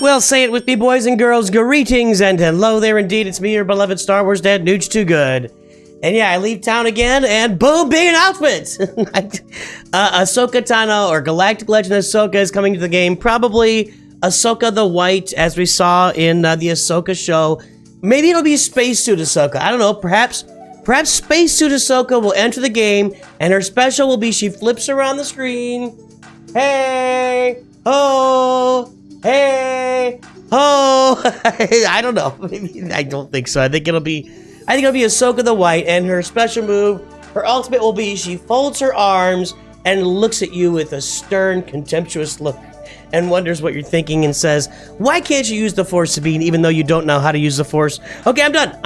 Well, say it with me, boys and girls. Greetings and hello there indeed. It's me, your beloved Star Wars dad, Nooch Too Good. And yeah, I leave town again, and boom, big announcement! Ahsoka Tano, or Galactic Legend of Ahsoka, is coming to the game. Probably Ahsoka the White, as we saw in the Ahsoka show. Maybe it'll be Spacesuit Ahsoka. I don't know. Perhaps Spacesuit Ahsoka will enter the game, and her special will be she flips around the screen. Hey! Oh! Hey! Oh! I don't know. Maybe, I don't think so. I think it'll be Ahsoka the White, and her special move, her ultimate will be she folds her arms and looks at you with a stern, contemptuous look and wonders what you're thinking and says, why can't you use the Force, Sabine, even though you don't know how to use the Force? Okay, I'm done.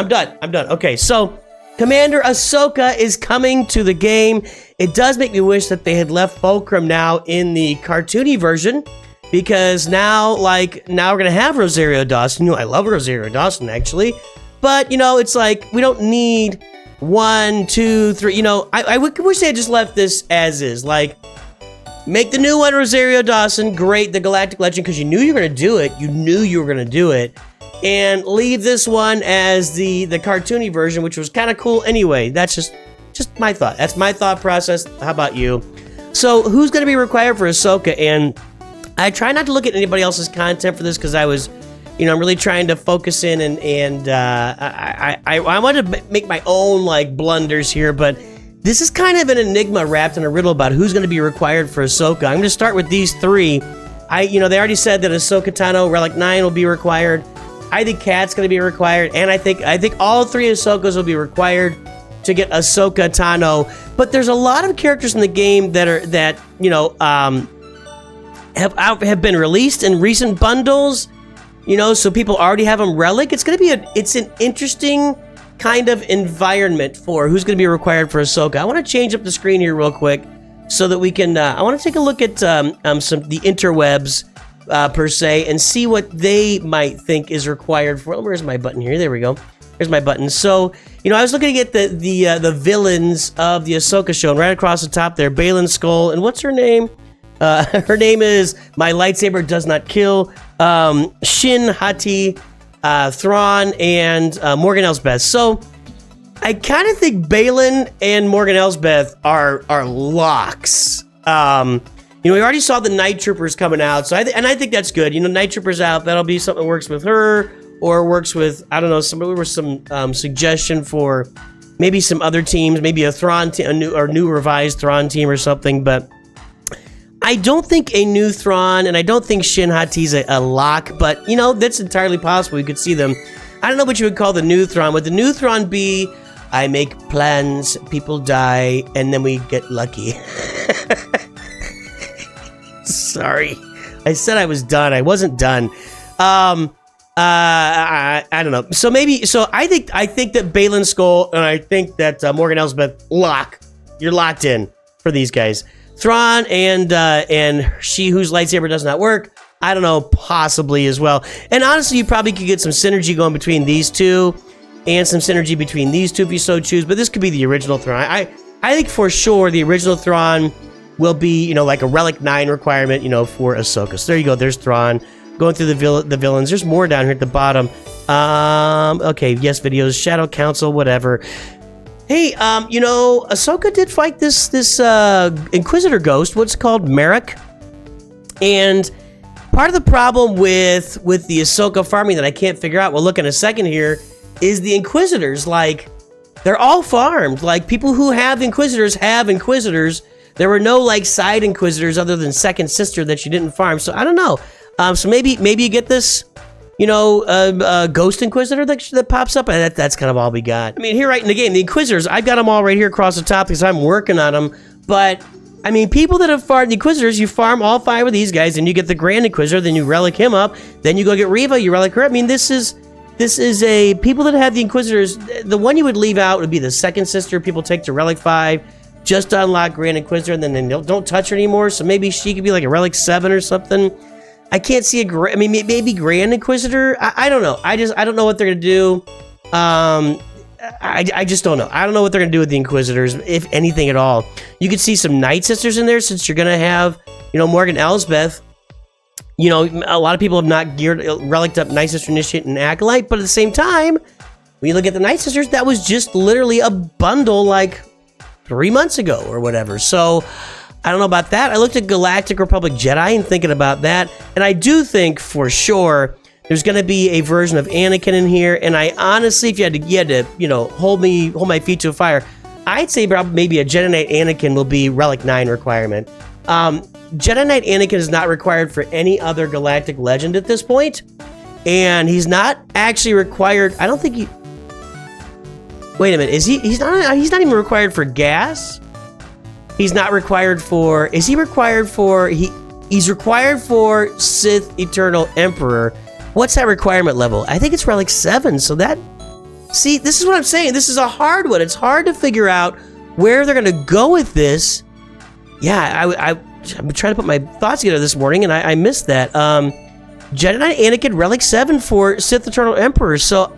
Okay, so Commander Ahsoka is coming to the game. It does make me wish that they had left Fulcrum now in the cartoony version, because now we're gonna have Rosario Dawson. You know, I love Rosario Dawson, actually. But, you know, it's like, we don't need 1, 2, 3, you know, I wish they had just left this as is. Like, make the new one Rosario Dawson, great, the Galactic Legend, because you knew you were going to do it. You knew you were going to do it. And leave this one as the cartoony version, which was kind of cool anyway. That's just my thought. That's my thought process. How about you? So, who's going to be required for Ahsoka? And I try not to look at anybody else's content for this, because I was... You know, I'm really trying to focus in, and I want to make my own, like, blunders here, but this is kind of an enigma wrapped in a riddle about who's going to be required for Ahsoka. I'm going to start with these three. You know, they already said that Ahsoka Tano, Relic 9 will be required. I think Kat's going to be required, and I think all three Ahsokas will be required to get Ahsoka Tano. But there's a lot of characters in the game that have been released in recent bundles. You know, so people already have them Relic. It's an interesting kind of environment for who's going to be required for Ahsoka. I want to change up the screen here real quick so that we can, I want to take a look at the interwebs per se and see what they might think is required for, where's my button here? There we go. There's my button. So, you know, I was looking at the villains of the Ahsoka show, and right across the top there, Baylan Skoll, and what's her name? Her name is My Lightsaber Does Not Kill, Shin Hati, Thrawn, and Morgan Elsbeth. So I kind of think Baylan and Morgan Elsbeth are locks. You know, we already saw the Night Troopers coming out, so I think that's good. You know, Night Troopers out, that'll be something that works with her, or works with, I don't know, some suggestion for maybe some other teams, maybe a Thrawn team, a new revised Thrawn team or something, but I don't think a new Thrawn, and I don't think Shin Hati's a lock, but, you know, that's entirely possible. You could see them. I don't know what you would call the new Thrawn. Would the new Thrawn be, I make plans, people die, and then we get lucky? Sorry. I said I was done. I wasn't done. I don't know. So I think that Baylan Skoll, and I think that Morgan Elsbeth, you're locked in for these guys. Thrawn and she whose lightsaber does not work, I don't know, possibly as well. And honestly, you probably could get some synergy going between these two, and some synergy between these two if you so choose. But this could be the original Thrawn. I think for sure the original Thrawn will be, you know, like a Relic 9 requirement, you know, for Ahsoka. So there you go. There's Thrawn going through the villains. There's more down here at the bottom. Okay, yes, videos, Shadow Council, whatever. Hey, you know, Ahsoka did fight this Inquisitor ghost, what's called Merrick. And part of the problem with the Ahsoka farming that I can't figure out, we'll look in a second here, is the Inquisitors. Like, they're all farmed. Like, people who have Inquisitors have Inquisitors. There were no, like, side Inquisitors other than Second Sister that you didn't farm. So, I don't know. So maybe you get this... You know, Ghost Inquisitor that pops up, and that's kind of all we got. I mean, here right in the game, the Inquisitors, I've got them all right here across the top because I'm working on them. But, I mean, people that have farmed the Inquisitors, you farm all 5 of these guys, and you get the Grand Inquisitor, then you relic him up, then you go get Reva, you relic her. I mean, this is a... People that have the Inquisitors, the one you would leave out would be the Second Sister. People take to Relic 5 just to unlock Grand Inquisitor, and then they don't touch her anymore, so maybe she could be like a Relic 7 or something. I can't see maybe Grand Inquisitor. I don't know. I don't know what they're gonna do. I just don't know. I don't know what they're gonna do with the Inquisitors, if anything at all. You could see some Night Sisters in there, since you're gonna have, you know, Morgan Elsbeth. you know, a lot of people have not geared Relic up Night Sister, Initiate, and Acolyte, but at the same time, when you look at the Night Sisters, that was just literally a bundle like 3 months ago or whatever. So I don't know about that. I looked at Galactic Republic Jedi and thinking about that, and I do think for sure there's going to be a version of Anakin in here. And I honestly, if you had to, you know, hold my feet to a fire, I'd say maybe a Jedi Knight Anakin will be Relic 9 requirement. Jedi Knight Anakin is not required for any other galactic legend at this point, and he's not actually required. I don't think he. Wait a minute, is he? He's not even required for gas. He's not required for. Is he required for? He's required for Sith Eternal Emperor. What's that requirement level? I think it's Relic 7. So that. See, this is what I'm saying. This is a hard one. It's hard to figure out where they're gonna go with this. Yeah, I'm trying to put my thoughts together this morning, and I missed that. Jedi Knight Anakin Relic 7 for Sith Eternal Emperor. So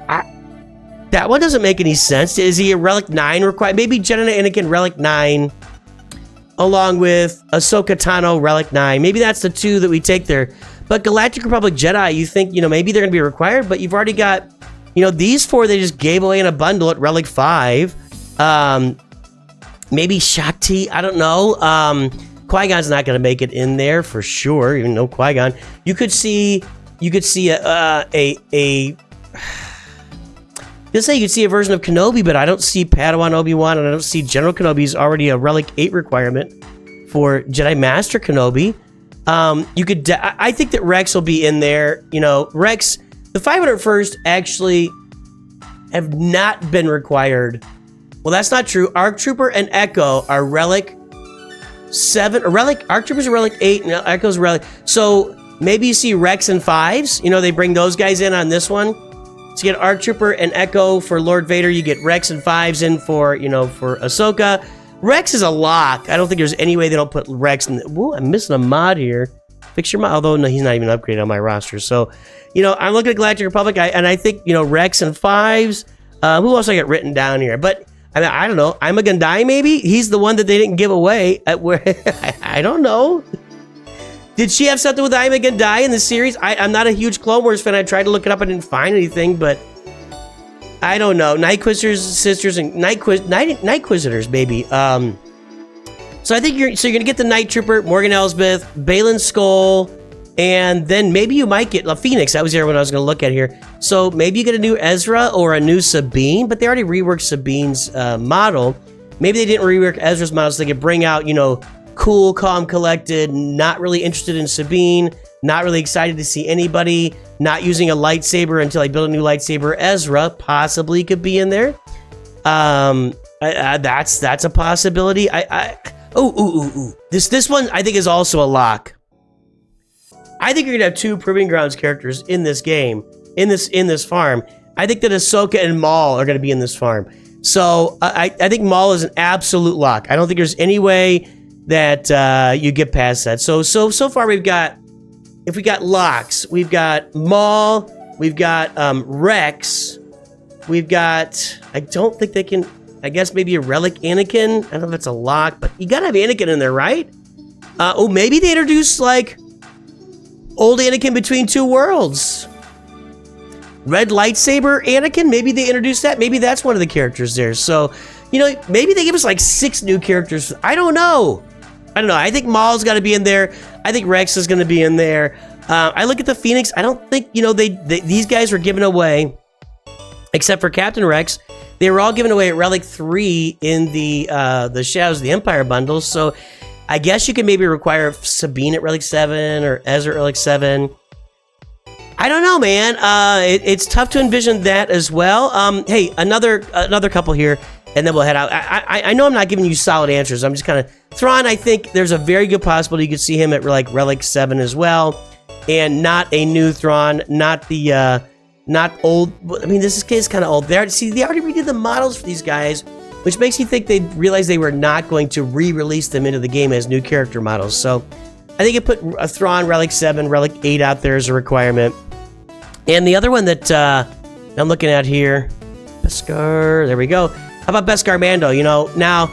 that one doesn't make any sense. Is he a Relic 9 required? Maybe Jedi Knight Anakin Relic 9, along with Ahsoka Tano Relic 9. Maybe that's the two that we take there. But Galactic Republic Jedi, you think, you know, maybe they're going to be required, but you've already got, you know, these 4 they just gave away in a bundle at Relic 5. Maybe Shakti, I don't know. Qui-Gon's not going to make it in there for sure, even though Qui-Gon. You could see let's say you could see a version of Kenobi, but I don't see Padawan Obi-Wan, and I don't see General Kenobi's already a Relic 8 requirement for Jedi Master Kenobi. I think that Rex will be in there. You know, Rex, the 501st actually have not been required. Well, that's not true. ARC Trooper and Echo are Relic 7, or Relic, ARC Trooper's a Relic 8, and Echo's a Relic. So maybe you see Rex and 5s. You know, they bring those guys in on this one. So you get ARC Trooper and Echo for Lord Vader. You get Rex and 5s in for, you know, for Ahsoka. Rex is a lock. I don't think there's any way they don't put Rex in. Whoa, I'm missing a mod here. Fix your mod. Although, no, he's not even upgraded on my roster. So, you know, I'm looking at Galactic Republic, and I think, you know, Rex and 5s. Who else I got written down here? But I don't know. I'm a Gandai, maybe? He's the one that they didn't give away. I don't know. Did she have something with I'm a Gandai in the series? I'm not a huge Clone Wars fan. I tried to look it up. I didn't find anything, but I don't know. Night Inquisitors, sisters, and Night Inquisitors, baby. So I think you're gonna get the Night Trooper, Morgan Elsbeth, Balin Skull, and then maybe you might get La Phoenix. That was the other one I was gonna look at here. So maybe you get a new Ezra or a new Sabine, but they already reworked Sabine's model. Maybe they didn't rework Ezra's model so they could bring out, you know, cool, calm, collected, not really interested in Sabine, not really excited to see anybody, not using a lightsaber until I build a new lightsaber. Ezra possibly could be in there. That's a possibility. This one I think is also a lock. I think you're gonna have 2 Proving Grounds characters in this game, in this farm. I think that Ahsoka and Maul are gonna be in this farm. So I think Maul is an absolute lock. I don't think there's any way that you get past that. So far we've got, if we got locks, we've got Maul, we've got Rex, we've got, I don't think they can, I guess maybe a Relic Anakin. I don't know if it's a lock, but you gotta have Anakin in there, right? Maybe they introduce like old Anakin between 2 worlds. Red lightsaber Anakin, maybe they introduced that. Maybe that's one of the characters there. So, you know, maybe they give us like 6 new characters. I don't know. I think Maul's got to be in there. I think Rex is going to be in there. I look at the Phoenix. I don't think, you know, these guys were given away, except for Captain Rex. They were all given away at Relic 3 in the Shadows of the Empire bundles. So I guess you can maybe require Sabine at Relic 7 or Ezra at Relic 7. I don't know, man. It's tough to envision that as well. Hey, another couple here, and then we'll head out. I know I'm not giving you solid answers. I'm just kind of Thrawn. I think there's a very good possibility you could see him at like Relic 7 as well, and not a new Thrawn, not the not old. I mean, this is kind of old. They already redid the models for these guys, which makes you think they realized they were not going to re-release them into the game as new character models. So I think it put a Thrawn Relic 7, Relic 8 out there as a requirement. And the other one that I'm looking at here, Beskar, there we go. How about Beskar Mando? You know, now,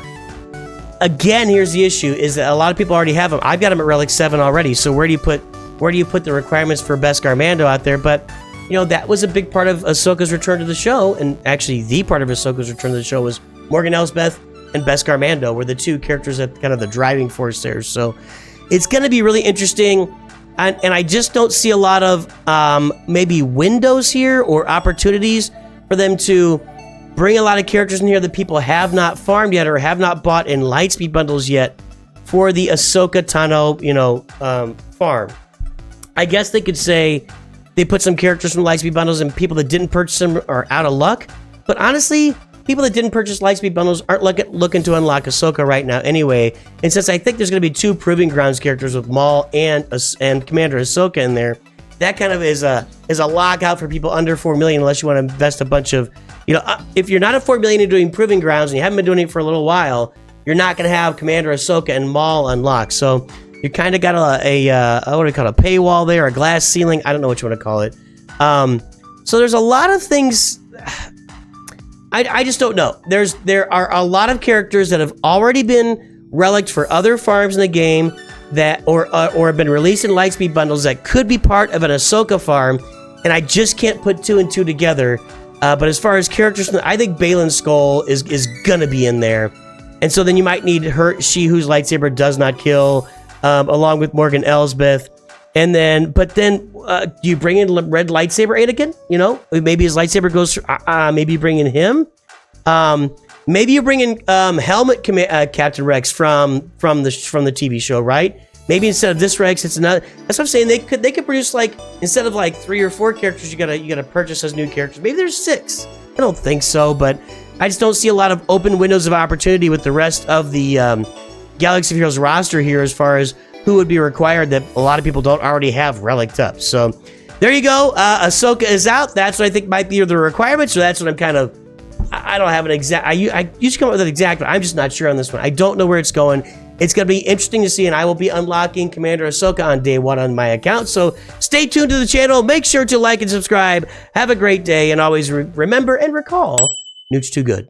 again, here's the issue, is that a lot of people already have him. I've got him at Relic 7 already, so where do you put where do you put the requirements for Beskar Mando out there? But, you know, that was a big part of Ahsoka's return to the show, and actually the part of Ahsoka's return to the show was Morgan Elsbeth and Beskar Mando were the two characters that kind of the driving force there. So it's going to be really interesting, and I just don't see a lot of maybe windows here or opportunities for them to bring a lot of characters in here that people have not farmed yet or have not bought in Lightspeed bundles yet for the Ahsoka Tano, you know, farm. I guess they could say they put some characters from Lightspeed bundles and people that didn't purchase them are out of luck. But honestly, people that didn't purchase Lightspeed bundles aren't looking to unlock Ahsoka right now anyway. And since I think there's going to be 2 Proving Grounds characters with Maul and Commander Ahsoka in there, that kind of is a lockout for people under 4 million unless you want to invest a bunch of, you know, if you're not at 4 million and doing Proving Grounds and you haven't been doing it for a little while, you're not going to have Commander Ahsoka and Maul unlocked. So you kind of got what do you call it, a paywall there, a glass ceiling. I don't know what you want to call it. So there's a lot of things. I just don't know. There are a lot of characters that have already been relicked for other farms in the game that or have been released in Lightspeed bundles that could be part of an Ahsoka farm, and I just can't put 2 and 2 together. But as far as characters, I think Baylan Skoll is gonna be in there, and so then you might need she whose lightsaber does not kill, along with Morgan Elsbeth. And then, do you bring in Red Lightsaber Anakin? You know, maybe his lightsaber goes through, maybe you bring in him. Maybe you bring in Helmet Captain Rex from the TV show, right? Maybe instead of this Rex, it's another. That's what I'm saying. They could produce, like, instead of like 3 or 4 characters, you gotta purchase as new characters. Maybe there's 6. I don't think so, but I just don't see a lot of open windows of opportunity with the rest of the Galaxy of Heroes roster here as far as who would be required that a lot of people don't already have relicked up. So there you go. Ahsoka is out. That's what I think might be the requirement. So that's what I'm kind of, I don't have an exact, I used to come up with an exact, but I'm just not sure on this one. I don't know where it's going. It's going to be interesting to see, and I will be unlocking Commander Ahsoka on day 1 on my account. So stay tuned to the channel. Make sure to like and subscribe. Have a great day, and always remember and recall, Newt's too good.